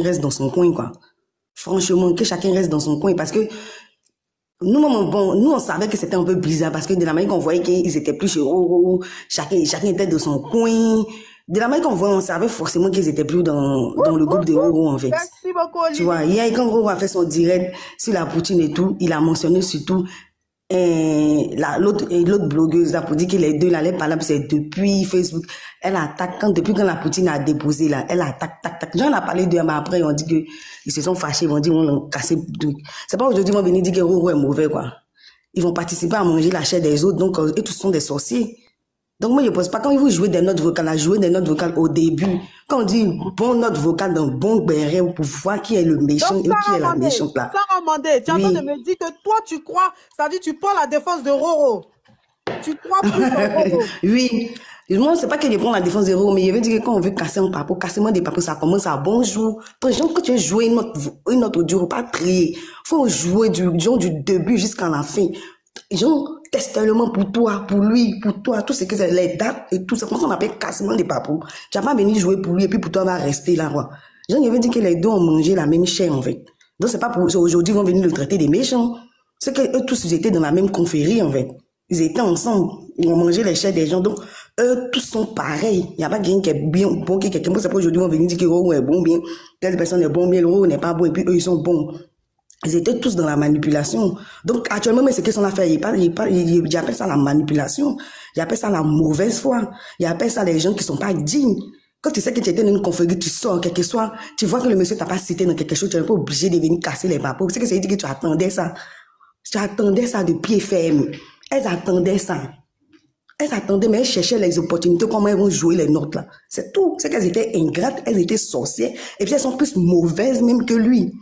reste dans son coin, quoi. Franchement, que chacun reste dans son coin. Parce que nous, bon, nous, on savait que c'était un peu bizarre parce que de la manière qu'on voyait qu'ils étaient plus chez Roro, chacun était de son coin. De la manière qu'on voyait, on savait forcément qu'ils étaient plus dans le groupe de Roro, en fait. Merci beaucoup, Olivier. Tu vois, hier, quand Roro a fait son direct sur la poutine et tout, il a mentionné surtout l'autre blogueuse là pour dire que les deux là, elle parle, c'est depuis Facebook. Elle attaque depuis quand la poutine a déposé là, elle attaque, tac. J'en ai parlé d'eux, mais après, on dit que ils se sont fâchés, ils vont dire, on a cassé. C'est pas aujourd'hui, ils vont venir dire que Roro est mauvais, quoi. Ils vont participer à manger la chair des autres, donc, et tous sont des sorciers. Donc, moi, je pense pas, quand ils vont jouer des notes vocales, à jouer des notes vocales au début, quand on dit bon note vocale d'un bon béret pour voir qui est le méchant et qui est la méchante là. Sarah Mandé, tu es en train de me dire que toi, tu crois, c'est-à-dire tu prends la défense de Roro. Tu crois plus en Roro. Oui. Moi, c'est pas que je prends la défense de Roro, mais je veux dire que quand on veut casser un papo, casser des papos, ça commence à bonjour. Par exemple, quand tu veux jouer une note audio, pas trier. Faut jouer du début jusqu'à la fin. Genre, teste tellement pour toi, pour lui, pour toi, tout ce que c'est, les dates et tout ça. Comment on appelle cassement des papous? Tu vas pas venir jouer pour lui et puis pour toi, va rester là, quoi. Genre, je veux dire que les deux ont mangé la même chair, en fait. Donc, c'est pas pour aujourd'hui, ils vont venir le traiter des méchants. C'est que eux tous, ils étaient dans la même confrérie, en fait. Ils étaient ensemble. Ils ont mangé les chairs des gens. Donc, eux tous sont pareils. Il n'y a pas quelqu'un qui est bien bon, qui est quelqu'un. C'est pas aujourd'hui, ils vont venir dire que Roro est bon, bien. Telle personne est bon, bien. Roro n'est pas bon, et puis eux, ils sont bons. Ils étaient tous dans la manipulation. Donc, actuellement, mais ce qu'ils sont là faire, ils appellent ça la manipulation. Ils appellent ça la mauvaise foi. Ils appellent ça les gens qui sont pas dignes. Quand tu sais que tu étais dans une confrérie, tu sors quelque soit, tu vois que le monsieur t'a pas cité dans quelque chose, tu n'es pas obligé de venir casser les papos. C'est que ça veut dire que tu attendais ça. Tu attendais ça de pied ferme. Elles attendaient ça. Elles attendaient, mais elles cherchaient les opportunités, comment elles vont jouer les notes là. C'est tout. C'est qu'elles étaient ingrates, elles étaient sorcières, et puis elles sont plus mauvaises même que lui.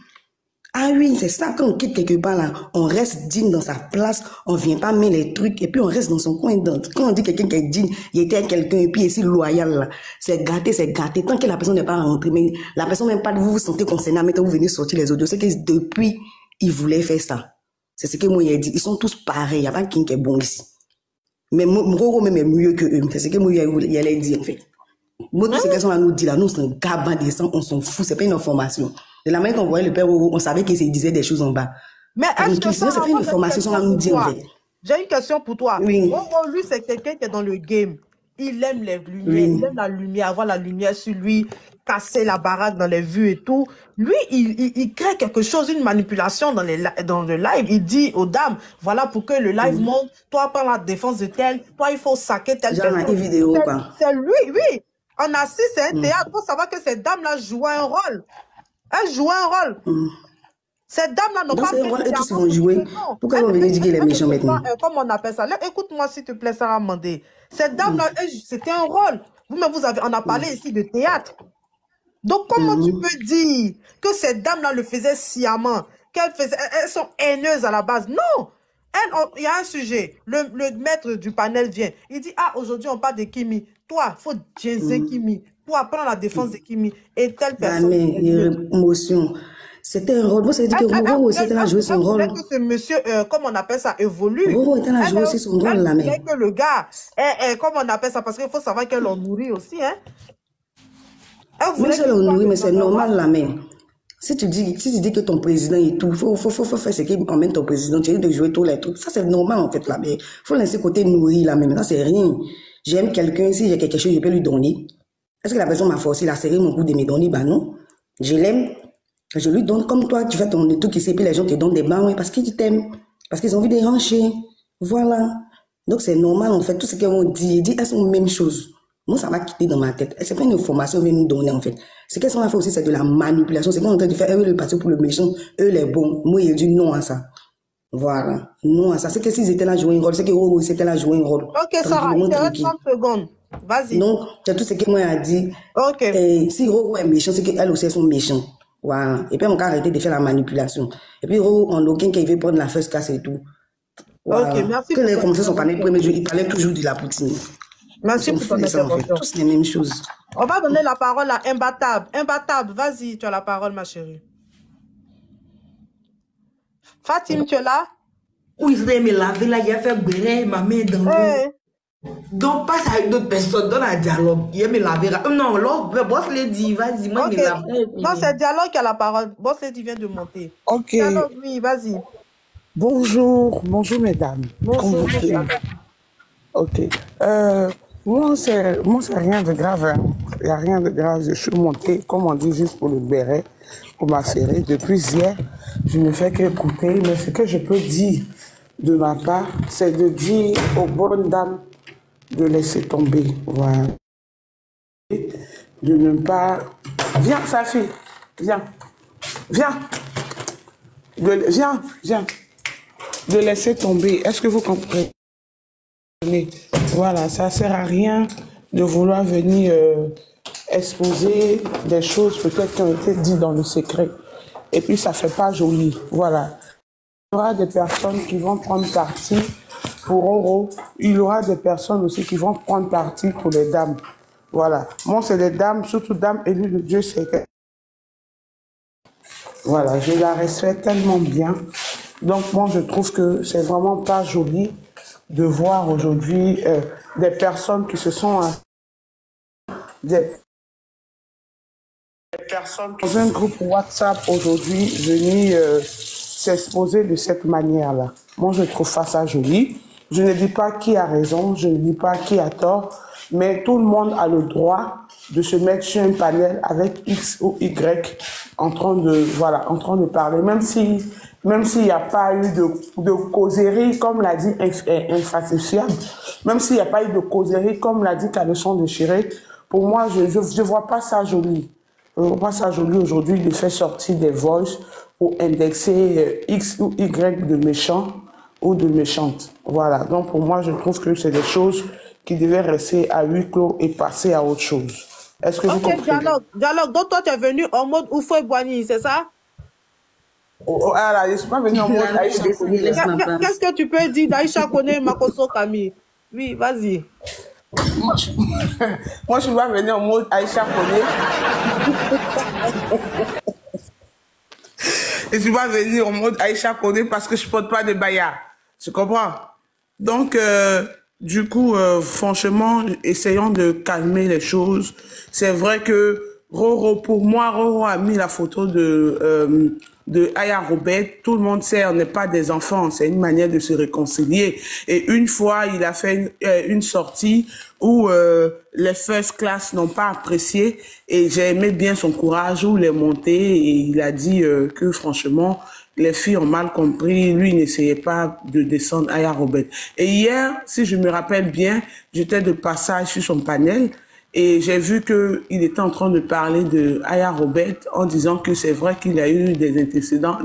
Ah oui, c'est ça, quand on quitte quelque part là, on reste digne dans sa place, on vient pas mettre les trucs, et puis on reste dans son coin. Quand on dit quelqu'un qui est digne, il était quelqu'un, et puis ici loyal là, c'est gâté. Tant que la personne n'est pas rentrée, mais la personne même pas, vous vous sentez concerné, mais quand vous venez sortir les audios, c'est que depuis, ils voulaient faire ça. C'est ce que moi j'ai dit, ils sont tous pareils, il n'y a pas quelqu'un qui est bon ici. Mais Roro même est mieux que eux, c'est ce que moi il allait dire en fait. Moi, tout ce qu'elles sont à nous dire là, nous, c'est un gamin descend, on s'en fout, c'est pas une information. De la manière qu'on voyait le père Roro, on savait qu'il se disait des choses en bas. Mais est-ce que c'est pas une information, sont à nous dire en fait. J'ai une question pour toi. Oui. Roro, lui, c'est quelqu'un qui est dans le game. Il aime les lumières, Oui. il aime la lumière, avoir la lumière sur lui, casser la baraque dans les vues et tout. Lui, il crée quelque chose, une manipulation dans le live. Il dit aux dames, voilà, pour que le live monte, toi, prends la défense de tel, toi, il faut saquer tel. Genre une vidéo, quoi. C'est lui, oui. On assiste, c'est un théâtre. Il faut savoir que ces dames-là jouent un rôle. Elles jouent un rôle. Ces dames-là n'ont pas... Donc, c'est un rôle, et tous ils vont jouer. Pourquoi ils vont venir dire qu'il est méchant maintenant? Comment on appelle ça? Écoute-moi, s'il te plaît, Sarah Mandé. Cette dame-là, c'était un rôle. Vous-même, on a parlé ici de théâtre. Donc, comment tu peux dire que cette dame-là le faisait sciemment, elles sont haineuses à la base? Non! Il y a un sujet. Le maître du panel vient. Il dit, ah, aujourd'hui, on parle de Kimi. Toi, il faut diaiser Kimi. Toi, prends la défense de Kimi. Et telle personne... émotion. C'était un rôle. Moi, ça veut dire que Roro aussi était là à jouer son rôle. Que ce monsieur, comment on appelle ça, évolue. Roro était là à jouer aussi son rôle, là, mais. Que le gars, comment on appelle ça, parce qu'il faut savoir qu'elle en nourrit aussi, hein. Oui, elle en nourrit, mais c'est normal, là, mais. Si tu dis que ton président et tout, faut faire ce qu'il emmène ton président, tu as de jouer tous les trucs. Ça, c'est normal, en fait, là, mais faut laisser côté nourrir, là, mais maintenant, c'est rien. J'aime quelqu'un, si j'ai quelque chose, je peux lui donner. Est-ce que la personne m'a forcé à serrer mon cou de me donner? Bah non. Je l'aime. Je lui donne comme toi, tu fais ton truc ici, et puis les gens te donnent des blancs, oui, parce qu'ils t'aiment, parce qu'ils ont envie de déranger. Voilà. Donc c'est normal, en fait, tout ce qu'on dit, elles sont la même chose. Moi, ça va quitter dans ma tête. C'est pas une information qu'on vient nous donner, en fait. Ce qu'elles sont là fait aussi, c'est de la manipulation. C'est qu'on est en train de faire, eux, le parti pour le méchant, eux, les bons. Moi, il dit non à ça. Voilà. Non à ça. C'est que s'ils étaient là à jouer un rôle, c'est que Roro, ils étaient là à jouer un rôle. Ok, Sarah, il te reste 30 secondes. Vas-y. Donc, c'est tout ce que moi a dit. Ok. Et si Roro est méchant, c'est qu'elles aussi, elles sont méchantes. Voilà. Et puis, on va arrêter de faire la manipulation. Et puis, on aucun qui veut prendre la first class et tout. Voilà. Ok, merci. Que les commencé son panel premier jour, il parlait toujours de la poutine. Merci pour ton intervention. Tous les mêmes choses. On va donner la parole à Imbattable. Imbattable, vas-y, tu as la parole, ma chérie. Fatim, tu es là? Oui, je vais me laver là, il a fait brûler ma main dans l'eau. Donc, passe avec d'autres personnes, donne un dialogue. Il me la verra. Non, l'autre, boss les dit, vas-y, moi, Ok. il me la Non, c'est Dialogue qui a la parole. Boss Lady vient de monter. Ok, Dialogue, oui, vas-y. bonjour, bonjour mesdames. Comment Bonjour, vous allez? Dialogue. Ok, moi c'est rien de grave, hein. Il n'y a rien de grave. Je suis montée, comme on dit, juste pour le béret, pour ma série. Depuis hier, je ne fais qu'écouter, mais ce que je peux dire de ma part, c'est de dire aux bonnes dames de laisser tomber, voilà, de ne pas... Viens, sa fille, viens, viens, viens, de laisser tomber. Est-ce que vous comprenez? Voilà, ça sert à rien de vouloir venir exposer des choses peut-être qui ont été dites dans le secret. Et puis ça fait pas joli. Voilà. Il y aura des personnes qui vont prendre parti pour Oro. Il y aura des personnes aussi qui vont prendre parti pour les dames. Voilà. Moi, c'est les dames, surtout dames élues de Dieu, c'est que... Voilà, je la respecte tellement bien. Donc moi, je trouve que c'est vraiment pas joli de voir aujourd'hui des personnes qui se sont... des personnes dans un groupe WhatsApp aujourd'hui venir s'exposer de cette manière-là. Moi, je trouve pas ça joli. Je ne dis pas qui a raison, je ne dis pas qui a tort, mais tout le monde a le droit de se mettre sur un panel avec X ou Y en train de parler, même s'il n'y a pas eu de causerie, comme l'a dit Infactifiable, même s'il n'y a pas eu de causerie, comme l'a dit Caleçon Déchiré, pour moi, je vois pas ça joli. Je vois pas ça joli aujourd'hui de faire sortir des voices pour indexer X ou Y de méchants ou de méchantes. Voilà. Donc, pour moi, je trouve que c'est des choses qui devaient rester à huis clos et passer à autre chose. Est-ce que vous Ok, comprenez? Dialogue. Donc, toi, tu es venu en mode Oufoué Boigny, c'est ça? Voilà, je ne suis pas venu en mode Aïcha Koné. Qu'est-ce que tu peux dire d'Aïcha Koné, Makoso Kami? Oui, vas-y. Moi, je suis pas venu en mode Aïcha Koné. Je suis pas venu en mode Aïcha Koné parce que je porte pas de baya. Tu comprends? Donc, du coup, franchement, essayons de calmer les choses. C'est vrai que Roro, pour moi, Roro a mis la photo de Aya Robert. Tout le monde sait, on n'est pas des enfants. C'est une manière de se réconcilier. Et une fois, il a fait une sortie où les first class n'ont pas apprécié. Et j'ai aimé bien son courage où il est monté et il a dit que franchement, les filles ont mal compris. Lui, il n'essayait pas de descendre Aya Robert. Et hier, si je me rappelle bien, j'étais de passage sur son panel et j'ai vu qu'il était en train de parler de Aya Robert en disant que c'est vrai qu'il a eu des antécédents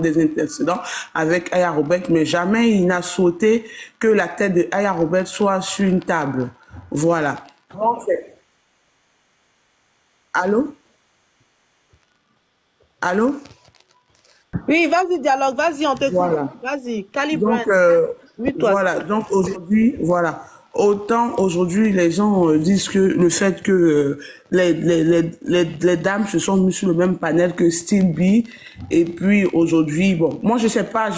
avec Aya Robert, mais jamais il n'a souhaité que la tête de Aya Robert soit sur une table. Voilà. Allô? Allô? Oui, vas-y, Dialogue. Vas-y, on t'écoute. Voilà. Vas-y, calibre. Donc, Oui, toi. voilà. Donc, aujourd'hui, voilà. Autant aujourd'hui, les gens disent que le fait que les dames se sont mises sur le même panel que Style B. Et puis, aujourd'hui, bon, moi, je sais pas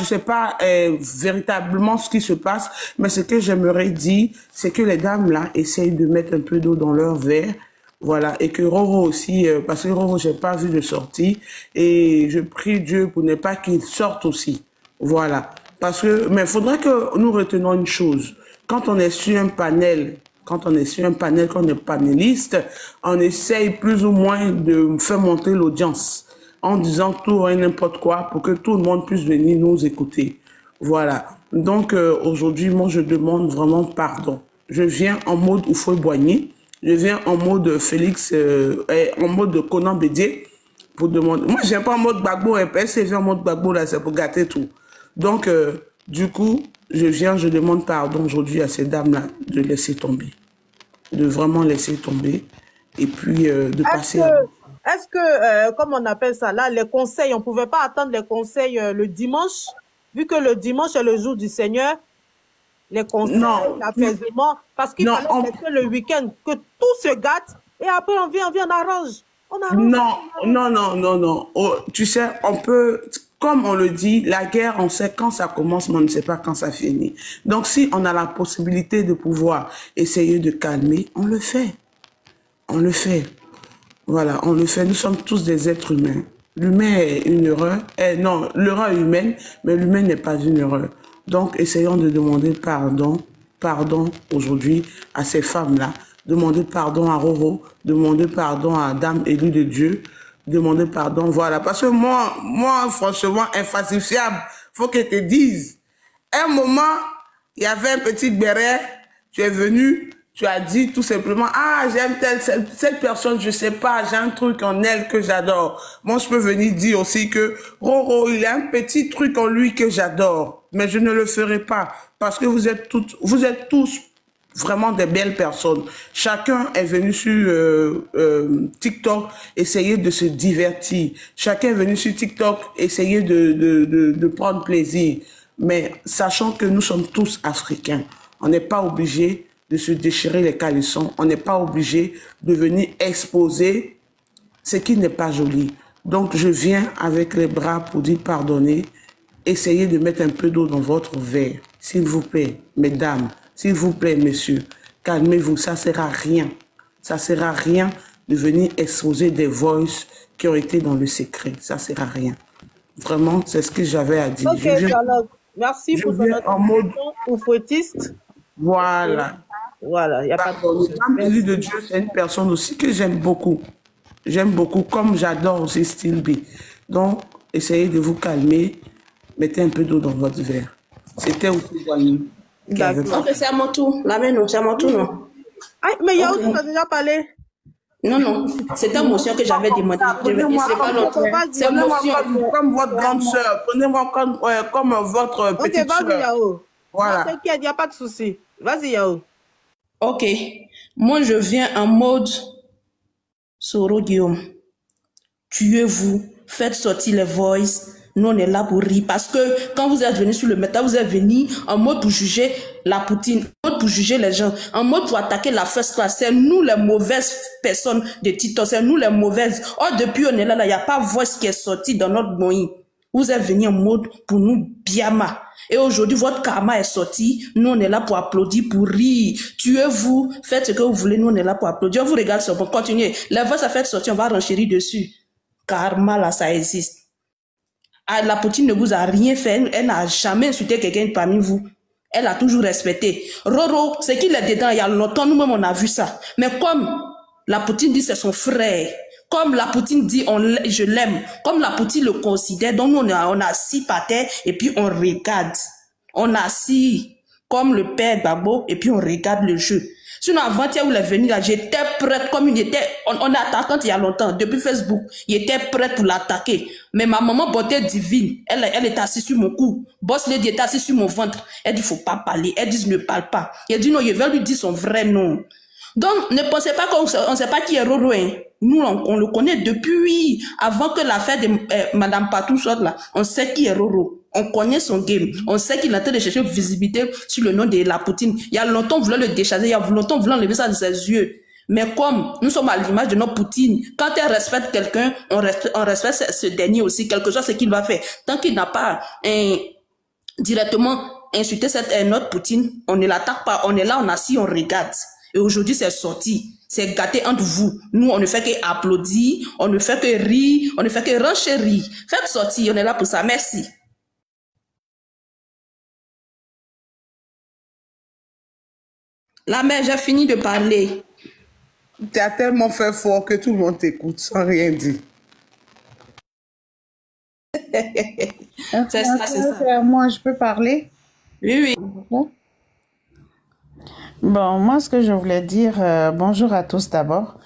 véritablement ce qui se passe, mais ce que j'aimerais dire, c'est que les dames, là, essayent de mettre un peu d'eau dans leur verre. Voilà, et que Roro aussi, parce que Roro, j'ai pas vu de sortie, et je prie Dieu pour ne pas qu'il sorte aussi. Voilà. Parce que, mais il faudrait que nous retenons une chose. Quand on est sur un panel, qu'on est panéliste, on essaye plus ou moins de faire monter l'audience en disant tout et n'importe quoi pour que tout le monde puisse venir nous écouter. Voilà. Donc, aujourd'hui, moi, je demande vraiment pardon. Je viens en mode Oufoué Boigny. Je viens en mode Félix, en mode Conan Bédier pour demander. Moi, je viens pas en mode Gbagbo, si je viens en mode Gbagbo, là, c'est pour gâter tout. Donc, du coup, je demande pardon aujourd'hui à ces dames-là de laisser tomber. De vraiment laisser tomber. Et puis, de passer à... Est-ce que, comme on appelle ça, là, les conseils, on pouvait pas attendre les conseils le dimanche, vu que le dimanche est le jour du Seigneur? Les conseils, l'apaisement, parce qu'il fallait laisser le week-end que tout se gâte et après on vient, on arrange. Non. Oh, tu sais, on peut, comme on le dit, la guerre, on sait quand ça commence, mais on ne sait pas quand ça finit. Donc, si on a la possibilité de pouvoir essayer de calmer, on le fait. On le fait. Voilà, on le fait. Nous sommes tous des êtres humains. L'humain est une erreur. Non, l'erreur est humaine, mais l'humain n'est pas une erreur. Donc, essayons de demander pardon aujourd'hui à ces femmes-là. Demander pardon à Roro, demander pardon à Dame élue de Dieu, demander pardon, voilà. Parce que moi, franchement, infalsifiable, faut que je te dise. À un moment, il y avait un petit béret, tu es venu, tu as dit tout simplement, ah, j'aime cette personne, je sais pas, j'ai un truc en elle que j'adore. Moi, je peux venir dire aussi que Roro, il a un petit truc en lui que j'adore, mais je ne le ferai pas parce que vous êtes tous vraiment des belles personnes. Chacun est venu sur TikTok essayer de se divertir. Chacun est venu sur TikTok essayer de prendre plaisir. Mais sachant que nous sommes tous africains, on n'est pas obligé de se déchirer les caleçons. On n'est pas obligé de venir exposer ce qui n'est pas joli. Donc, je viens avec les bras pour dire pardonner. Essayez de mettre un peu d'eau dans votre verre. S'il vous plaît, mesdames, s'il vous plaît, messieurs, calmez-vous. Ça ne sert à rien. Ça ne sert à rien de venir exposer des voices qui ont été dans le secret. Ça ne sert à rien. Vraiment, c'est ce que j'avais à dire. Ok, Charlotte. Merci pour ton intervention pour fouettiste. Voilà. Voilà, il n'y a pas de problème. Dame élue de Dieu, c'est une personne aussi que j'aime beaucoup. J'aime beaucoup, comme j'adore aussi Style B. Donc, essayez de vous calmer. Mettez un peu d'eau dans votre verre. C'était aussi Wani. Ok, c'est à mon tour. La main, non, c'est à mon tour, non. Ah, mais Yao, tu as déjà parlé. Non, c'est une motion que j'avais demandé. C'est motion. Comme votre grande soeur. Prenez-moi comme votre petite soeur. Ok, vas-y, Yao. Voilà. T'inquiète, il n'y a pas de souci. Vas-y, Yao. Ok. Moi, je viens en mode Soro Guillaume. Tuez-vous. Faites sortir les voices. Nous, on est là pour rire. Parce que quand vous êtes venu sur le métal, vous êtes venu en mode pour juger la Poutine, en mode pour juger les gens, en mode pour attaquer la first class. C'est nous les mauvaises personnes de TikTok. C'est nous les mauvaises. Oh, depuis on est là, il n'y a pas voice qui est sortie dans notre moyen. Vous êtes venu en mode pour nous biama. Et aujourd'hui, votre karma est sorti. Nous, on est là pour applaudir, pour rire. Tuez-vous. Faites ce que vous voulez. Nous, on est là pour applaudir. On vous regarde sur bon. Continuez. Les voix, ça fait sortir. On va renchérir dessus. Karma, là, ça existe. Ah, la Poutine ne vous a rien fait. Elle n'a jamais insulté quelqu'un parmi vous. Elle a toujours respecté. Roro, c'est qu'il est dedans. Il y a longtemps, nous-mêmes, on a vu ça. Mais comme la Poutine dit c'est son frère, comme la Poutine dit je l'aime, comme la Poutine le considère, donc nous, on a assis par terre et puis on regarde. On a assis comme le père Babo et puis on regarde le jeu. Sinon, avant-hier où elle est venue là, j'étais prête comme il était. On est attaquante il y a longtemps, depuis Facebook. Il était prête pour l'attaquer. Mais ma maman, beauté divine, elle est assise sur mon cou. Boss Lady est assise sur mon ventre. Elle dit, faut pas parler. Elle dit, ne parle pas. Elle dit, non, je vais lui dire son vrai nom. Donc, ne pensez pas qu'on ne sait pas qui est Roro. Hein. Nous, on le connaît depuis avant que l'affaire de Madame Patou sorte là. On sait qui est Roro. On connaît son game. On sait qu'il est en train de chercher visibilité sur le nom de la Poutine. Il y a longtemps, on voulait le décharger. Il y a longtemps, on voulait enlever ça de ses yeux. Mais comme nous sommes à l'image de notre Poutine, quand elle respecte quelqu'un, on respecte ce dernier aussi, quel que soit ce qu'il va faire. Tant qu'il n'a pas directement insulté notre Poutine, on ne l'attaque pas. On est là, on est assis, on regarde. Et aujourd'hui, c'est sorti. C'est gâté entre vous. Nous, on ne fait qu'applaudir, on ne fait que rire, on ne fait que renchérir. Faites sortir, on est là pour ça. Merci. La mère, j'ai fini de parler. Tu as tellement fait fort que tout le monde t'écoute sans rien dire. C'est ça, c'est ça. Moi, je peux parler? Oui. Bon, moi, ce que je voulais dire, bonjour à tous d'abord.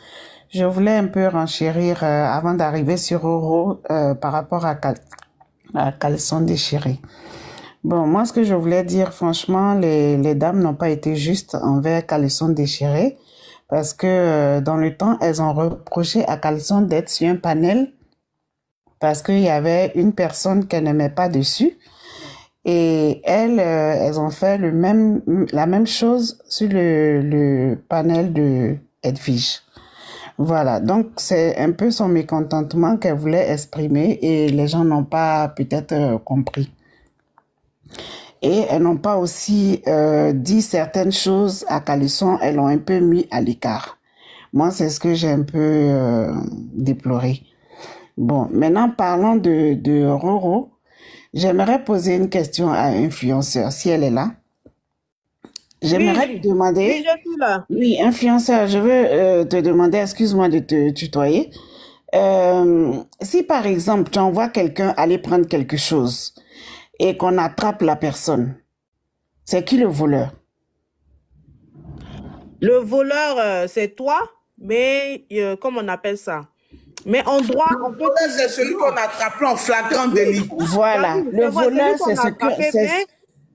Je voulais un peu renchérir avant d'arriver sur Oro par rapport à caleçon déchiré. Bon, moi, ce que je voulais dire, franchement, les dames n'ont pas été justes envers Caleçon déchiré parce que dans le temps, elles ont reproché à Caleçon d'être sur un panel parce qu'il y avait une personne qu'elle n'aimait pas dessus. Et elles ont fait la même chose sur le panel de Edwige. Voilà, donc c'est un peu son mécontentement qu'elle voulait exprimer et les gens n'ont pas peut-être compris. Et elles n'ont pas aussi dit certaines choses à Calisson, elles l'ont un peu mis à l'écart. Moi, c'est ce que j'ai un peu déploré. Bon, maintenant parlons de Roro. J'aimerais poser une question à influenceur, si elle est là. J'aimerais lui Oui, demander, je suis là. oui, influenceur, je veux te demander, excuse-moi de te tutoyer. Si par exemple, tu envoies quelqu'un aller prendre quelque chose et qu'on attrape la personne, c'est qui le voleur? Le voleur, c'est toi, mais comment on appelle ça? Mais en droit, on peut Voilà, c'est celui qu'on attrape en flagrant délit. Voilà, Marie, le c'est vrai, voleur, celui qu'on a attrapé, mais c'est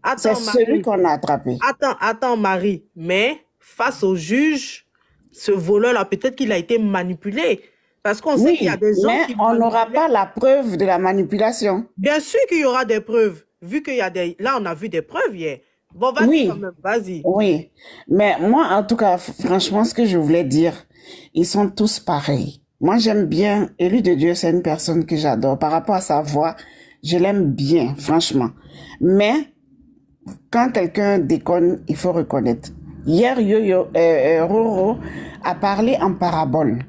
attends, celui Marie, qu'on a attrapé. attends, Marie, mais face au juge, ce voleur-là, peut-être qu'il a été manipulé. Parce qu'on sait qu'il y a Oui, des gens mais qui on n'aura manipulent. pas la preuve de la manipulation. Bien sûr qu'il y aura des preuves, vu qu'il y a des... Là, on a vu des preuves hier. Bon, vas-y quand Oui, même, vas-y. oui. Mais moi, en tout cas, franchement, ce que je voulais dire, ils sont tous pareils. Moi, j'aime bien, Élu de Dieu, c'est une personne que j'adore. Par rapport à sa voix, je l'aime bien, franchement. Mais, quand quelqu'un déconne, il faut reconnaître. Hier, Roro a parlé en parabole.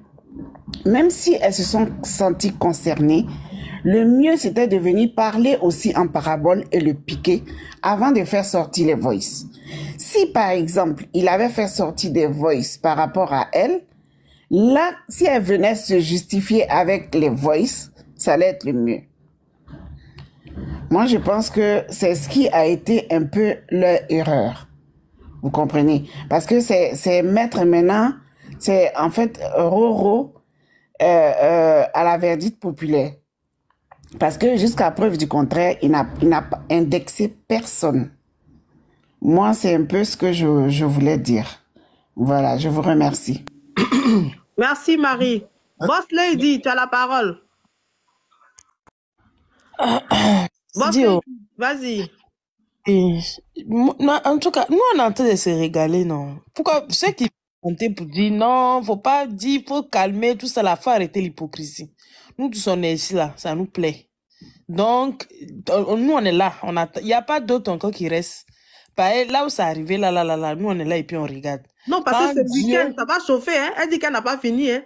Même si elles se sont senties concernées, le mieux c'était de venir parler aussi en parabole et le piquer avant de faire sortir les voices. Si par exemple, il avait fait sortir des voices par rapport à elle, là, si elle venait se justifier avec les voices, ça allait être le mieux. Moi, je pense que c'est ce qui a été un peu leur erreur. Vous comprenez? Parce que c'est mettre maintenant, c'est en fait Roro à la verdict populaire. Parce que jusqu'à preuve du contraire, il n'a pas indexé personne. Moi, c'est un peu ce que je voulais dire. Voilà, je vous remercie. Merci, Marie. Boss Lady, tu as la parole. Boss Dis, oh, Lady, vas-y. non, en tout cas, nous, on est en train de se régaler, non? Pourquoi ceux qui chantaient pour dire non, faut pas dire, faut calmer, tout ça, la faut arrêter l'hypocrisie. Nous tous, on est ici, là, ça nous plaît. Donc, nous, on est là. Il n'y a pas d'autres encore qui restent. Là où c'est arrivé, là, nous, on est là et puis on regarde. Non, parce que Quand ce Dieu... week-end, ça va chauffer, hein. Elle dit qu'elle n'a pas fini, hein.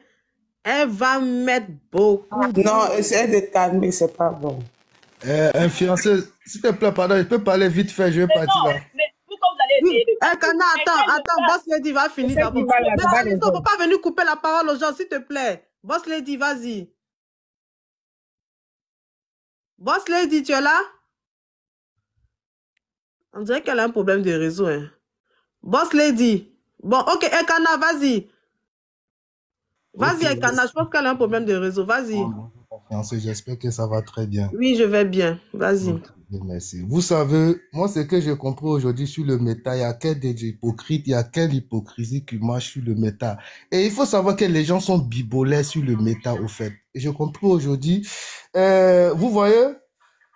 Elle va mettre beaucoup de... Non, essayez de calmer, c'est pas bon. Influenceuse, s'il te plaît, pardon, je peux parler vite fait, je vais partir là. Mais pourquoi vous allez essayer de... Kana, attends, Boss Lady va finir d'abord. Il ne faut pas venir couper la parole aux gens, s'il te plaît. Boss Lady, vas-y. Boss Lady, tu es là? On dirait qu'elle a un problème de réseau, hein. Boss Lady. Bon, ok, Ekana, vas-y. Vas-y, Ok. Ekana, je pense qu'elle a un problème de réseau. Vas-y. Influenceuse, j'espère que ça va très bien. Oui, je vais bien. Vas-y. Ok, merci. Vous savez, moi, ce que j'ai compris aujourd'hui sur le méta, il y a quel des hypocrites, il y a quelle hypocrisie qui marche sur le méta. Et il faut savoir que les gens sont bibolaires sur le méta, au fait. Et j'ai compris aujourd'hui, vous voyez,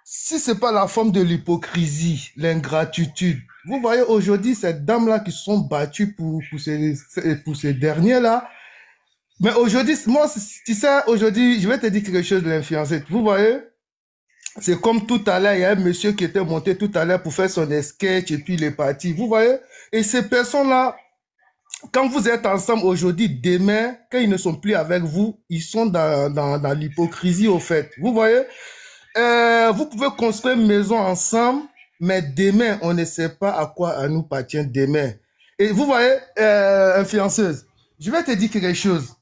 si c'est pas la forme de l'hypocrisie, l'ingratitude, vous voyez aujourd'hui, cette dame-là qui se sont battues pour ces derniers-là. Mais aujourd'hui, moi, tu sais, aujourd'hui, je vais te dire quelque chose de l'influencer. Vous voyez, c'est comme tout à l'heure, il y a un monsieur qui était monté tout à l'heure pour faire son sketch et puis il est parti. Vous voyez, et ces personnes-là, quand vous êtes ensemble aujourd'hui, demain, quand ils ne sont plus avec vous, ils sont dans l'hypocrisie, au fait. Vous voyez, vous pouvez construire une maison ensemble, mais demain, on ne sait pas à quoi nous appartient demain. Et vous voyez, influenceuse, je vais te dire quelque chose.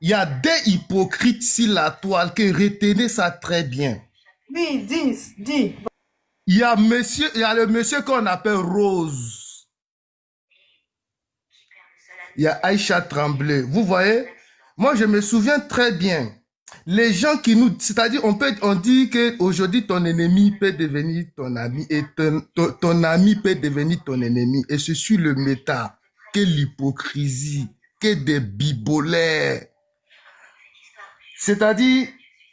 Il y a des hypocrites sur la toile que retenez ça très bien. Oui, dis. Il y a le monsieur qu'on appelle Rose. Il y a Aïcha Tremblay. Vous voyez, moi je me souviens très bien. Les gens qui nous, c'est-à-dire on dit que aujourd'hui ton ennemi peut devenir ton ami et ton ami peut devenir ton ennemi. Et c'est sur le méta que l'hypocrisie, que des bibolaires. C'est-à-dire,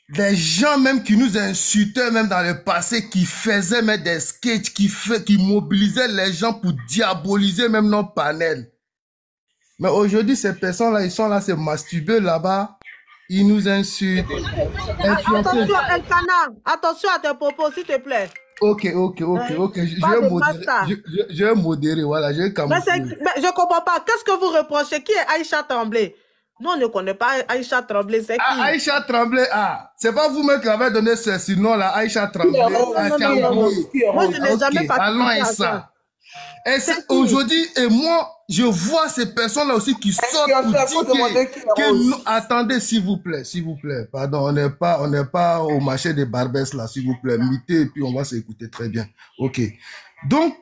des gens même qui nous insultaient même dans le passé, qui faisaient même des sketchs, qui mobilisaient les gens pour diaboliser même nos panels. Mais aujourd'hui, ces personnes-là, ils sont là, se masturber là-bas. Ils nous insultent. Attention, Elkana. Attention à tes propos, s'il te plaît. Ok. Je vais modérer, voilà. Je vais mais je ne comprends pas. Qu'est-ce que vous reprochez? Qui est Aïcha Tremblay? Nous, on ne connaît pas Aïcha Tremblay. C'est qui? Aïcha Tremblay, c'est pas vous-même qui avez donné ce nom-là, Aïcha Tremblay. Moi, je n'ai jamais participé à ça. Et aujourd'hui, et moi, je vois ces personnes-là aussi qui sortent pour dire que attendez, s'il vous plaît, pardon, on n'est pas au marché des Barbès là, s'il vous plaît, mitez et puis on va s'écouter très bien. Ok. Donc,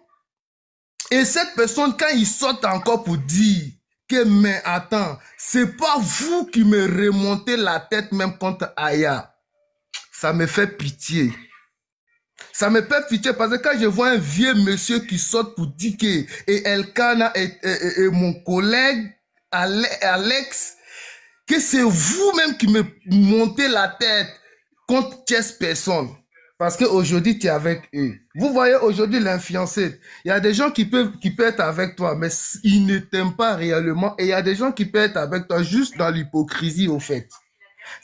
et cette personne, quand ils sortent encore pour dire que, mais attends, c'est pas vous qui me remontez la tête même contre Aya, ça me fait pitié. Ça me fait pitié parce que quand je vois un vieux monsieur qui sort pour dire que Elkana et mon collègue Alex, que c'est vous-même qui me montez la tête contre cette personne. Parce qu'aujourd'hui, tu es avec eux. Vous voyez aujourd'hui l'infiancé. Il y a des gens qui peuvent être avec toi, mais ils ne t'aiment pas réellement. Et il y a des gens qui peuvent être avec toi juste dans l'hypocrisie, au fait.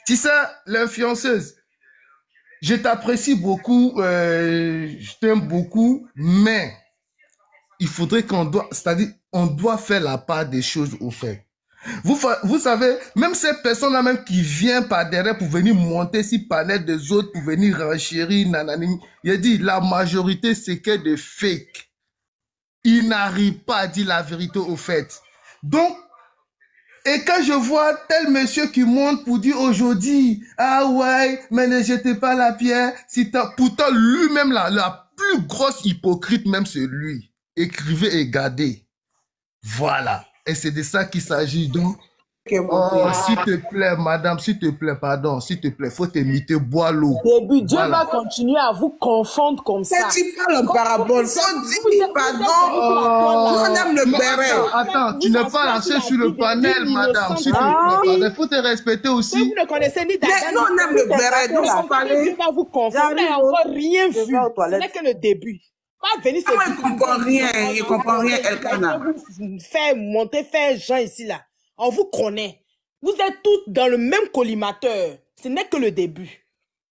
Tu sais, l'infianceuse, je t'apprécie beaucoup, je t'aime beaucoup, mais il faudrait on doit faire la part des choses au fait. Vous savez, même ces personnes-là même qui viennent par derrière pour venir monter si panel des autres, pour venir renchérir, nanani, il a dit, la majorité, c'est que des fakes. Ils n'arrivent pas à dire la vérité au fait. Donc, et quand je vois tel monsieur qui monte pour dire aujourd'hui, ah ouais, mais ne jetez pas la pierre, pourtant lui-même la plus grosse hypocrite même c'est lui. Écrivez et gardez. Voilà. Et c'est de ça qu'il s'agit donc. Oh, s'il te plaît, madame, s'il te plaît, pardon, s'il te plaît, faut t'imiter, bois l'eau. Début, Dieu va continuer à vous confondre comme ça. Tu parles en parabole, faut dire pardon. On aime le béret. Attends, tu n'es pas lancé sur le panel, madame, s'il te plaît. Il faut te respecter aussi. Vous ne connaissez ni Dagan. Nous, on aime le béret, donc on parle. Dieu va vous confondre. Vous n'avez encore rien vu. Ce n'est que le début. Pas venir se il comprend rien, Elkana. Faire monter, faire gens ici, là. On vous connaît. Vous êtes tous dans le même collimateur. Ce n'est que le début.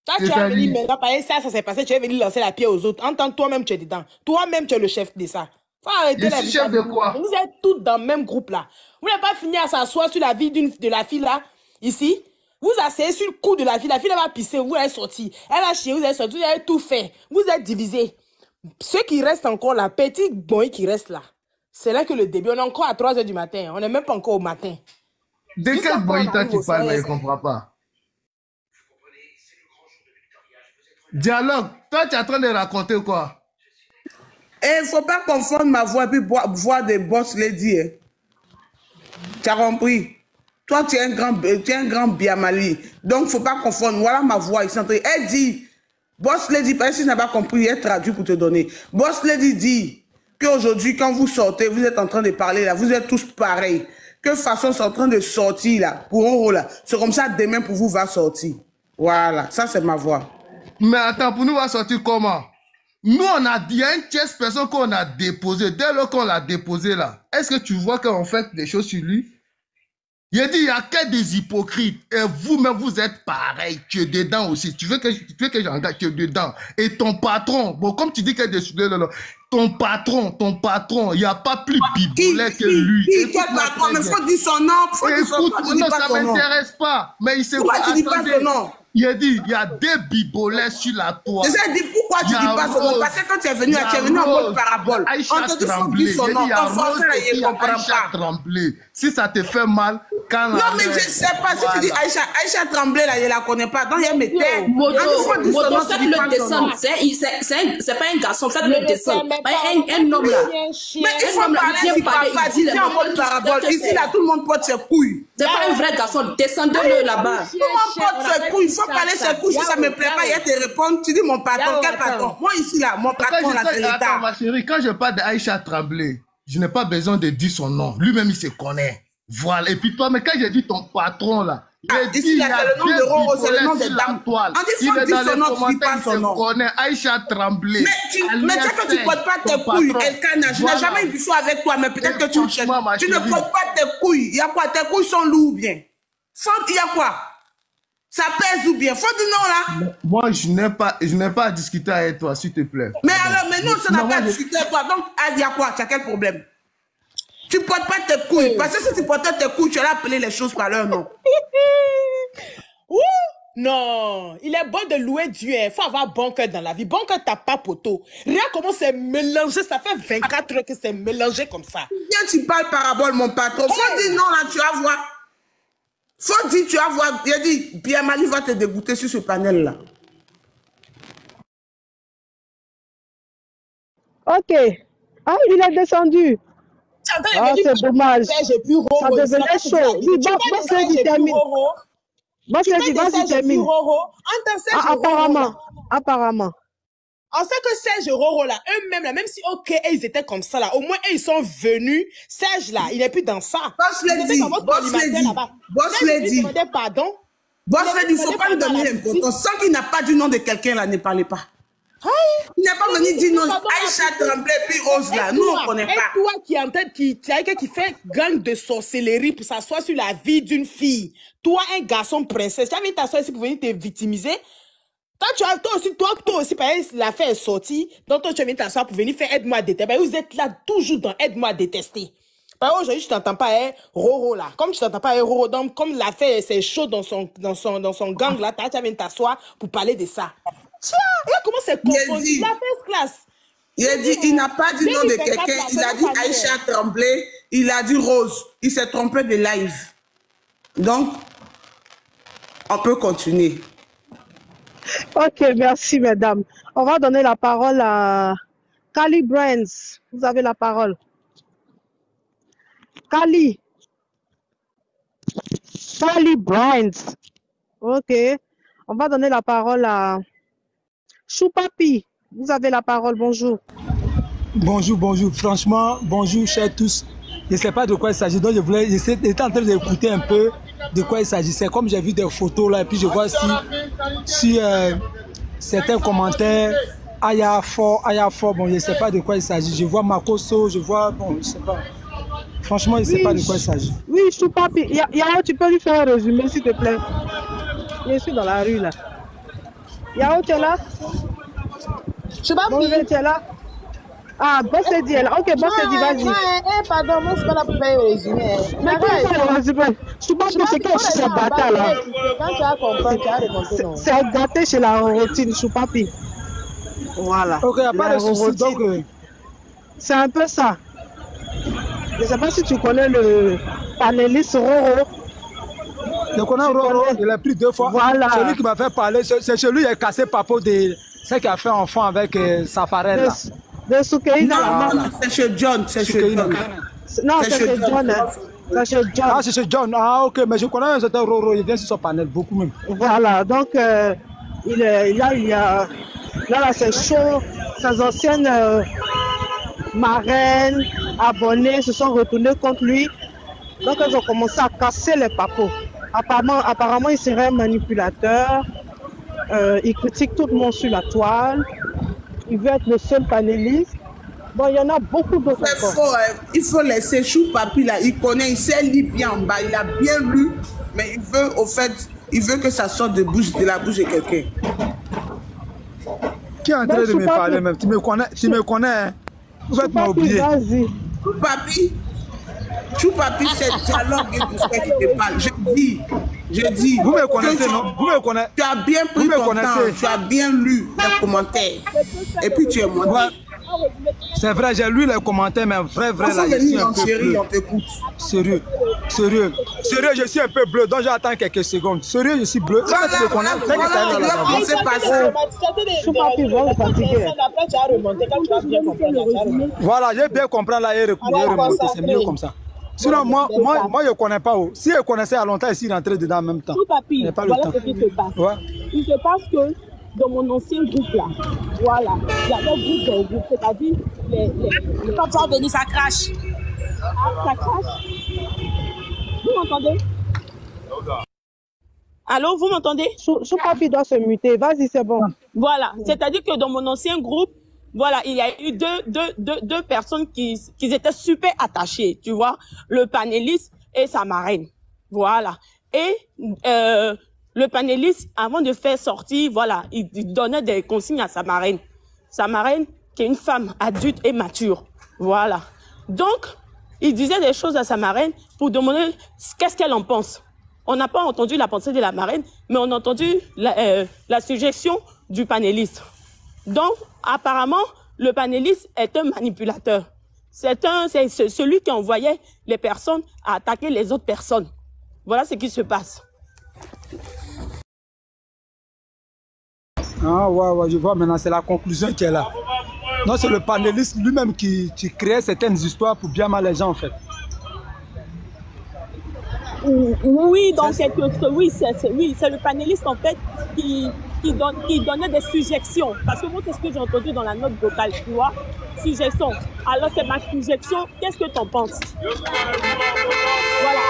Quand tu vas venir maintenant, par exemple, ça s'est passé, tu vas venir lancer la pierre aux autres. En tant que toi-même, tu es dedans. Toi-même, tu es le chef de ça. Faut arrêter la vie. Chef de quoi? Vous êtes tous dans le même groupe, là. Vous n'avez pas fini à s'asseoir sur la vie de la fille, là, ici. Vous asseyez sur le cou de la fille. La fille, elle va pisser. Vous allez sortir. Elle va chier. Vous allez sortir. Vous avez tout fait. Vous êtes divisés. Ceux qui restent encore là, petit boy qui reste là, c'est là que le début, on est encore à 3 h du matin, on n'est même pas encore au matin. De quel boyita tu parles, mais je ne comprends pas. Dialogue, toi tu es en train de raconter quoi? Il ne faut pas confondre ma voix et voix de boss lady. Tu as compris? Toi tu es un grand biamali, donc il ne faut pas confondre. Voilà ma voix, elle dit... Boss Lady, parce que si tu n'as pas compris, elle traduit pour te donner. Boss Lady dit qu'aujourd'hui, quand vous sortez, vous êtes en train de parler là, vous êtes tous pareils. Que façon c'est en train de sortir là, pour un rôle là. C'est comme ça demain pour vous va sortir. Voilà, ça c'est ma voix. Mais attends, pour nous va sortir comment? Nous il y a une tierce personne qu'on a déposée. Dès lors qu'on l'a déposée là, est-ce que tu vois qu'on fait des choses sur lui? Il a dit, il n'y a que des hypocrites. Et vous-même, vous êtes pareil. Tu es dedans aussi. Tu veux que j'engage, tu es dedans. Et ton patron, bon, comme tu dis qu'il y a des sujets là, ton patron, il n'y a pas plus bibolé que lui. Quel patron? Mais il faut dire son nom. Écoute, non, ça ne m'intéresse pas. Mais il s'est pourquoi tu dis pas son nom? Il a dit, il y a des bibolets sur la toile. Je dit, pourquoi tu dis pas son nom? Parce que quand tu es venu en mode parabole. On te dit son nom. Ton français, il ne comprend pas. Si ça te fait mal, quand non, mais je ne sais pas. Si tu dis Aïcha Tremblay, là, je ne la connais pas. Donc, il y a mes terres. Moto, faites-le descendre. C'est pas un garçon, faites-le descendre. Un homme là. Mais il faut parler, tu parles pas. Tu dis en mode parabole. Ici, là, tout le monde porte ses couilles. C'est pas un vrai garçon. Descendez-le là-bas. Tout le monde porte ses couilles. Il faut parler ses couilles. Si ça ne me plaît pas, il te répondre. Tu dis mon patron. Quel patron? Moi, ici, là, mon patron, là, c'est l'État. Attends, ma chérie, quand je parle d'Aïcha Tremblay, je n'ai pas besoin de dire son nom. Lui-même, il se connaît. Voilà. Et puis toi, mais quand j'ai dit ton patron, là, J'ai dit, Ici, il y là, a c'est le nom de deux Roro, c'est le nom bipolaires des sur la dames. toile. On dit, Il faut est dire dans son les nom, tu dis commentaires, pas il son se nom. connaît. Aïcha Tremblay. Mais tu poses pas tes couilles, Elkana. Je n'ai jamais eu du choix avec toi, mais peut-être que tu me cherches. Tu ne poses pas tes couilles. Il y a quoi? Tes couilles sont lourdes ou bien? Il y a quoi? Ça pèse ou bien? Faut dire non là. Moi, je n'ai pas à discuter avec toi, s'il te plaît. Mais alors, mais non, ça n'a pas à discuter avec toi. Donc, il y a quoi? Tu as quel problème? Tu ne portes pas tes couilles. Parce que si tu portais tes couilles, tu allais appeler les choses par leur nom. Ouh! Non, il est bon de louer Dieu. Il faut avoir bon cœur dans la vie. Bon cœur, t'as pas poteau. Regarde comment c'est mélangé. Ça fait 24 heures que c'est mélangé comme ça. Viens, tu parles parabole, mon patron. Faut dire non, là, tu vas voir. Faut dire, tu vas voir. Il a dit, Pierre-Marie va te dégoûter sur ce panel-là. Ok. Ah, il est descendu. Ah, c'est dommage. Ça devenait chaud. Oui, bon, c'est termine. Bon, c'est vas-y, termine. Apparemment. On sait que Serge et Roro, là, eux-mêmes, là, même si, ok, ils étaient comme ça, là, au moins, ils sont venus. Serge, là, il n'est plus dans ça. Boss Lady, pardon. Boss Lady, il ne faut pas lui donner l'importance. Sans qu'il n'a pas du nom de quelqu'un, là, ne parlez pas. Il n'est pas venu dire non, Aïcha Tremblay, puis Rose, là. Nous, on ne connaît pas. Et toi qui est en tête, qui fait gang de sorcellerie pour s'asseoir sur la vie d'une fille. Toi, un garçon princesse, tu as mis t'asseoir ici pour venir te victimiser. Toi aussi, par exemple, l'affaire est sortie, donc toi, tu as mis t'asseoir pour venir faire aide-moi à détester. Vous êtes là toujours dans aide-moi à détester. Par exemple, aujourd'hui, je t'entends pas, Roro, là. Comme tu t'entends pas, Roro, donc, comme l'affaire, c'est chaud dans son gang, là, tu as mis t'asseoir pour parler de ça. Tiens, regarde comment c'est confondu. La first class. Il a dit, il n'a pas dit nom de quelqu'un. Il a dit Aïcha Tremblay. Il a dit Rose. Il s'est trompé de live. Donc, on peut continuer. Ok, merci, mesdames. On va donner la parole à Kali Brands. Vous avez la parole. Kali Brands. Ok. On va donner la parole à Choupapi. Vous avez la parole. Bonjour. Bonjour. Franchement, bonjour, chers tous. Je ne sais pas de quoi il s'agit. Donc, j'étais en train d'écouter un peu de quoi il s'agissait. Comme j'ai vu des photos là, et puis je vois si certains commentaires, Aya fort, bon, je ne sais pas de quoi il s'agit. Je vois Makoso, je vois, bon, je ne sais pas. Franchement, je ne sais pas de quoi il s'agit. Oui, Choupapi. Yao, tu peux lui faire un résumé, s'il te plaît. Je suis dans la rue là. Yao, tu es là? Choupapi. Tu es là? Ah, Bossé dit là. Ok, Bossé dit, vas-y. Pardon, moi, c'est pas là pour faire un résumé. Mais qu'est-ce que c'est le résumé? Choupapi, c'est quelque chose de bâtard là. Quand tu as compris, tu as remonté, non? C'est gâté chez la routine, Choupapi. Voilà. Ok, il n'y a pas de souci. Donc, c'est un peu ça. Je ne sais pas si tu connais le panéliste Roro. Je connais Roro, il l'a pris 2 fois. Voilà. Celui qui m'a fait parler, c'est celui qui a cassé Papo de ce qui a fait enfant avec Safarel là. De Soukeïna. Non, c'est chez John. C'est chez John. Non, c'est chez John. C'est chez John. Ah, c'est chez John. Ah, ok, mais je connais un certain Roro, il vient sur son panel, beaucoup même. Voilà, donc là, c'est chaud. Ses anciennes marraines, abonnées se sont retournées contre lui. Donc, elles ont commencé à casser les papos. Apparemment, il serait un manipulateur. Il critique tout le monde sur la toile. Il veut être le seul panéliste. Bon, il y en a beaucoup d'autres encore. Il faut laisser Choupapi là. Il connaît, il sait lire bien en bas. Il a bien lu, mais il veut que ça sorte de la bouche de quelqu'un. Qui est en train de me parler même? Tu me connais, hein? Vous êtes m'oublier. Vas-y. Choupapi, c'est dialogue et tout ce qui te parle. Je dis. Vous me connaissez, non? Vous me connaissez. Tu as bien pris ton temps, tu as bien lu les commentaires. Et puis tu es monté. Ouais. C'est vrai, j'ai lu les commentaires, mais vrai, là, je suis un peu bleu. Sérieux, je suis un peu bleu, donc j'attends quelques secondes. Sérieux, je suis bleu. Voilà, j'ai bien compris là et remonter, c'est mieux comme ça. Sinon, moi, je ne connais pas. Si je connaissais à longtemps, ici, rentrer dedans en même temps. Choupapi, voilà ce qui se passe. Ouais. Il se passe que dans mon ancien groupe là, voilà, il y avait un groupe, c'est-à-dire quand tu vas venir, ça crache. Ah, ça crache. Vous m'entendez? Allô, vous m'entendez? Ce papi doit se muter. Vas-y, c'est bon. Voilà. C'est-à-dire que dans mon ancien groupe, voilà, il y a eu deux personnes qui étaient super attachées, tu vois, le panéliste et sa marraine. Voilà. Et le panéliste, avant de faire sortir, voilà, il donnait des consignes à sa marraine. Sa marraine, qui est une femme adulte et mature. Voilà. Donc, il disait des choses à sa marraine pour demander qu'est-ce qu'elle en pense. On n'a pas entendu la pensée de la marraine, mais on a entendu la suggestion du panéliste. Donc, apparemment, le panéliste est un manipulateur. C'est celui qui envoyait les personnes à attaquer les autres personnes. Voilà ce qui se passe. Ah ouais, je vois maintenant, c'est la conclusion qui est là. Non, c'est le panéliste lui-même qui crée certaines histoires pour bien mal les gens en fait. Oui, donc c'est le panéliste en fait qui donnait des suggestions. Parce que moi, c'est ce que j'ai entendu dans la note vocale, tu vois. Suggestion. Alors, c'est ma suggestion. Qu'est-ce que tu en penses? Voilà,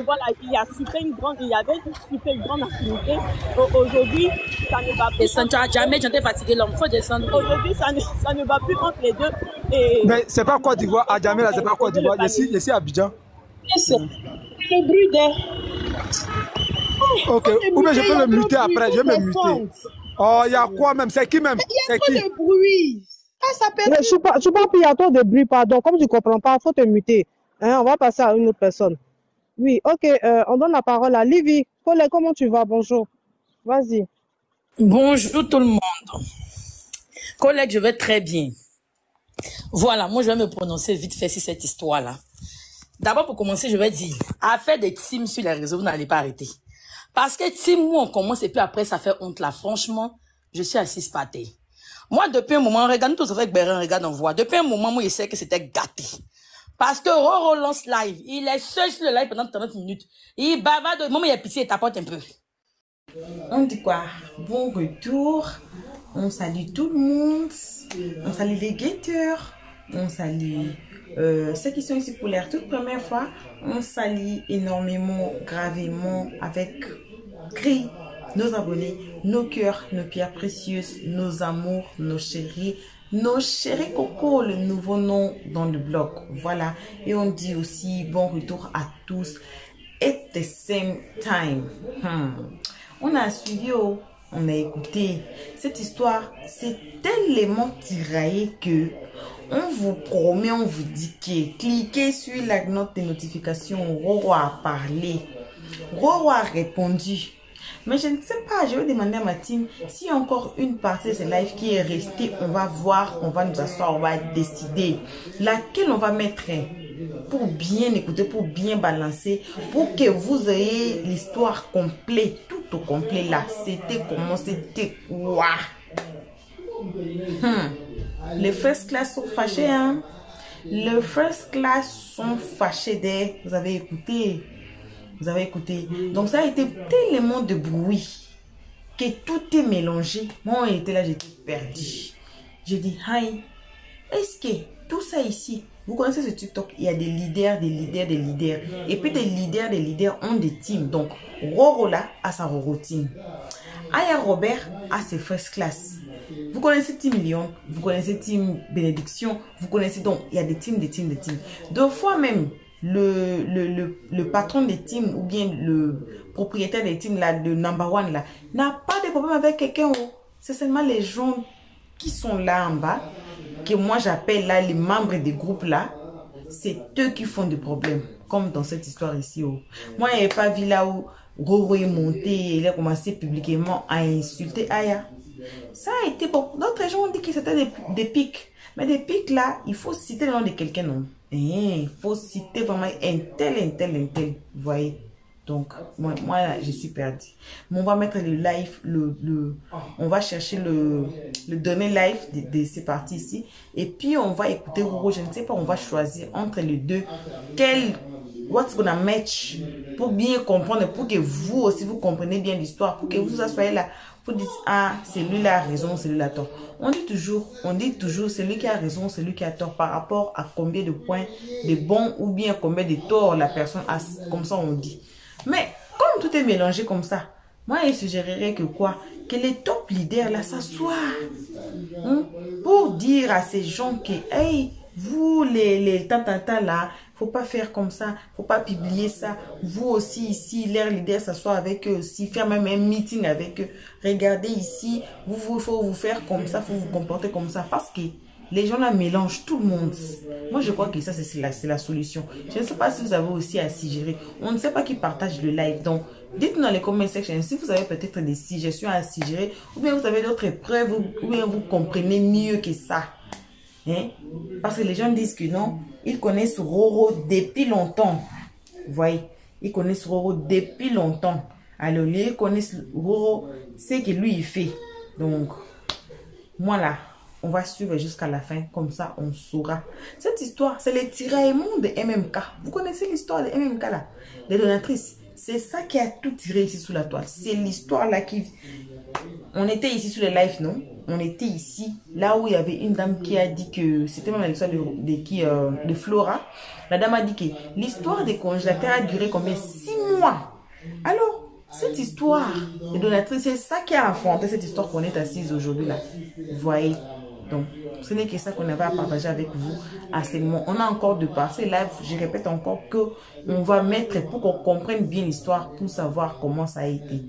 voilà, il y avait une super grande affinité. Aujourd'hui, ça ne va plus. Descends, jamais j'étais fatigué, l'homme. Faut descendre. Aujourd'hui, ça ne va plus entre les deux. Et... Mais c'est pas Côte d'Ivoire, à Djamé, là, c'est pas Côte d'Ivoire. Je suis à Abidjan. Le bruit de... Ok, ou bien je peux le muter après, je vais me muter. Oh, il y a quoi même? C'est qui même? Il y a trop de bruit. Ça s'appelle... Je ne sais pas, il y a trop de bruit, pardon. Comme tu ne comprends pas, il faut te muter. Hein, on va passer à une autre personne. Oui, ok, on donne la parole à Livy. Colette, comment tu vas? Bonjour. Vas-y. Bonjour tout le monde. Colette, je vais très bien. Voilà, moi je vais me prononcer vite fait sur cette histoire-là. D'abord, pour commencer, je vais dire, à faire des teams sur les réseaux, vous n'allez pas arrêter. Parce que team où on commence et puis après, ça fait honte là. Franchement, je suis assise par terre. Moi, depuis un moment, regarde, nous tous avec Bérin, regarde, on voit. Depuis un moment, moi, je sais que c'était gâté. Parce que Roro lance live. Il est seul sur le live pendant 30 minutes. Il bavarde, moment, il a pitié, il tapote un peu. On dit quoi? Bon retour. On salue tout le monde. On salue les guetteurs. On salue ceux qui sont ici pour la toute première fois. On salue énormément, gravement, avec cri, nos abonnés, nos cœurs, nos pierres précieuses, nos amours, nos chéris Coco, le nouveau nom dans le blog. Voilà. Et on dit aussi bon retour à tous. At the same time. On a suivi, on a écouté. Cette histoire, c'est tellement tiraillé que on vous promet, on vous dit que cliquez sur la note de notification. Roro a parlé. Roro a répondu. Mais je ne sais pas, je vais demander à ma team s'il y a encore une partie de ce live qui est restée. On va voir, on va nous asseoir, on va décider laquelle on va mettre pour bien écouter, pour bien balancer, pour que vous ayez l'histoire complète, tout au complet là. C'était comment, c'était quoi? Les first class sont fâchés, hein? Les first class sont fâchés vous avez écouté. Vous avez écouté. Donc ça a été tellement de bruit que tout est mélangé. Moi, on était là, j'étais perdue. Je dis, hi, est-ce que tout ça ici, vous connaissez ce TikTok, il y a des leaders. Et puis des leaders ont des teams. Donc, Roro là a sa Roro team. Aya Robert a ses first class. Vous connaissez Team Lyon, vous connaissez Team Bénédiction, vous connaissez donc, il y a des teams. Deux fois même, le patron des teams ou bien le propriétaire des teams là, le number one là, n'a pas de problème avec quelqu'un. C'est seulement les gens qui sont là en bas, que moi j'appelle là les membres des groupes là, c'est eux qui font des problèmes, comme dans cette histoire ici. Moi, je n'ai pas vu là où Roro est monté et il a commencé publiquement à insulter Aya. Ça a été bon. D'autres gens ont dit que c'était des pics. Mais des pics là, il faut citer le nom de quelqu'un, non? Il faut citer vraiment un tel. Vous voyez? Donc, moi je suis perdue. Mais on va mettre le live, on va chercher le données live de ces parties ici. Et puis, on va écouter Roro. Je ne sais pas, on va choisir entre les deux. What's gonna match? Pour bien comprendre, pour que vous aussi, vous compreniez bien l'histoire. Pour que vous soyez là. Vous dites, ah, c'est lui qui a raison, c'est lui qui a tort. On dit toujours, c'est lui qui a raison, c'est lui qui a tort par rapport à combien de points de bons ou bien combien de torts la personne a. Comme ça, on dit. Mais comme comme tout est mélangé comme ça, moi, je suggérerais que quoi? Que les top leaders là s'assoient pour dire à ces gens que, hey, vous les tantanta là, faut pas faire comme ça, faut pas publier ça. Vous aussi ici, leurs leaders s'assoient avec eux aussi, faire même un meeting avec eux. Regardez ici, faut vous faire comme ça, faut vous comporter comme ça. Parce que les gens là mélangent tout le monde. Moi, je crois que ça, c'est la solution. Je ne sais pas si vous avez aussi à suggérer. On ne sait pas qui partage le live. Donc, dites-nous dans les comment sections si vous avez peut-être des suggestions à suggérer ou bien vous avez d'autres preuves ou bien vous comprenez mieux que ça. Hein? Parce que les gens disent que non, ils connaissent Roro depuis longtemps. Vous voyez, ils connaissent Roro depuis longtemps. Alors, ils connaissent Roro, c'est que lui, il fait. Donc, moi là, on va suivre jusqu'à la fin, comme ça on saura. Cette histoire, c'est les tiraillements de MMK. Vous connaissez l'histoire de MMK là, des donatrices. C'est ça qui a tout tiré ici sous la toile. C'est l'histoire là qui... On était ici sur les lives, non? On était ici, là où il y avait une dame qui a dit que... C'était même l'histoire de Flora. La dame a dit que l'histoire des congélateurs a duré combien? 6 mois. Alors... Cette histoire de donatrice, c'est ça qui a affronté cette histoire qu'on est assise aujourd'hui là. Vous voyez? Donc, ce n'est que ça qu'on avait à partager avec vous à ce moment. On a encore de passer live, je répète encore que on va mettre pour qu'on comprenne bien l'histoire, pour savoir comment ça a été.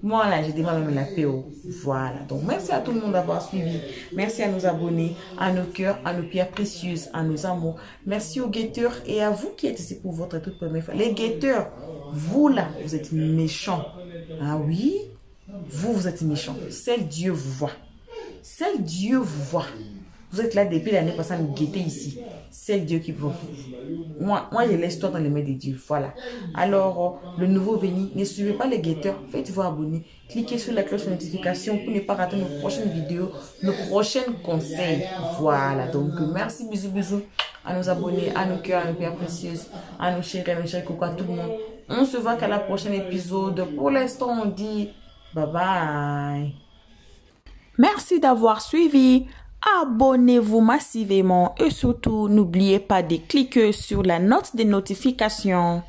Moi là, j'ai démarré même la PO. Voilà. Donc, merci à tout le monde d'avoir suivi. Merci à nos abonnés, à nos cœurs, à nos pierres précieuses, à nos amours. Merci aux guetteurs et à vous qui êtes ici pour votre toute première fois. Les guetteurs, vous là, vous êtes méchants. Ah oui? Vous êtes méchants. Seul Dieu vous voit. Seul Dieu vous voit. Vous êtes là depuis l'année passée à nous guetter ici. Seul Dieu qui vous voit. Moi, je laisse toi dans les mains de Dieu. Voilà. Alors, le nouveau venu, ne suivez pas les guetteurs. Faites-vous abonner. Cliquez sur la cloche de notification pour ne pas rater nos prochaines vidéos, nos prochains conseils. Voilà. Donc, merci, bisous, bisous à nos abonnés, à nos cœurs, à nos pierres précieuses, à nos chéris, coucou à tout le monde. On se voit qu'à la prochaine épisode. Pour l'instant, on dit bye bye. Merci d'avoir suivi. Abonnez-vous massivement et surtout, n'oubliez pas de cliquer sur la note de notification.